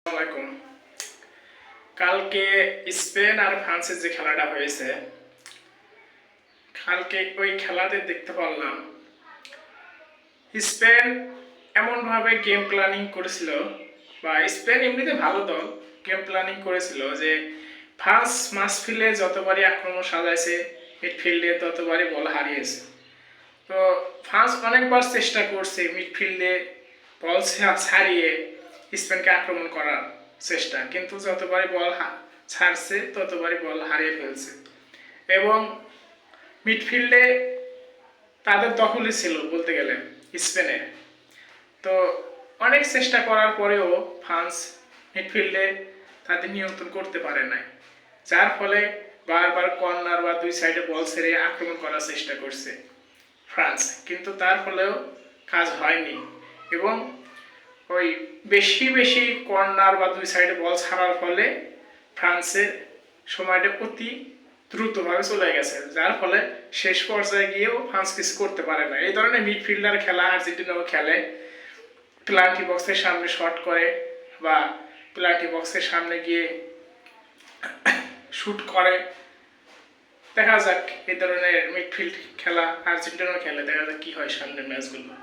আসসালামাইকুম। কালকে স্পেন আর ফ্রান্সের যে খেলাটা হয়েছে, কালকে ওই খেলাতে দেখতে পারলাম স্পেন এমনভাবে গেম প্ল্যানিং করেছিল, বা স্পেন এমনিতে ভালো দল, গেম প্ল্যানিং করেছিল যে ফ্রান্স মাঝফিল্ডে যতবারই আক্রমণ সাজাইছে, মিডফিল্ডে ততবারই বল হারিয়েছে। তো ফ্রান্স অনেকবার চেষ্টা করছে মিডফিল্ডে বল ছাড়িয়ে স্পেনকে আক্রমণ করার চেষ্টা, কিন্তু যতবারই বল ছাড়ছে ততবারই বল হারিয়ে ফেলছে। এবং মিডফিল্ডে তাদের দখলই ছিল বলতে গেলে স্পেনের। তো অনেক চেষ্টা করার পরেও ফ্রান্স মিডফিল্ডে তাদের নিয়ন্ত্রণ করতে পারে নাই, যার ফলে বারবার কর্নার বা দুই সাইডে বল ছেড়ে আক্রমণ করার চেষ্টা করছে ফ্রান্স, কিন্তু তার ফলেও কাজ হয়নি। এবং ওই বেশি বেশি কর্নার বা দুই সাইডে বল ছাড়ার ফলে ফ্রান্সের সময়টা অতি দ্রুতভাবে চলে গেছে, যার ফলে শেষ পর্যায়ে গিয়েও ফ্রান্স কিছু করতে পারে না। এই ধরনের মিডফিল্ডার খেলা আর্জেন্টিনাও খেলে, পেনাল্টি বক্সের সামনে শট করে বা পেনাল্টি বক্সের সামনে গিয়ে শুট করে। দেখা যাক এই ধরনের মিডফিল্ড খেলা আর্জেন্টিনাও খেলে, দেখা যাক কি হয় সামনের ম্যাচগুলো।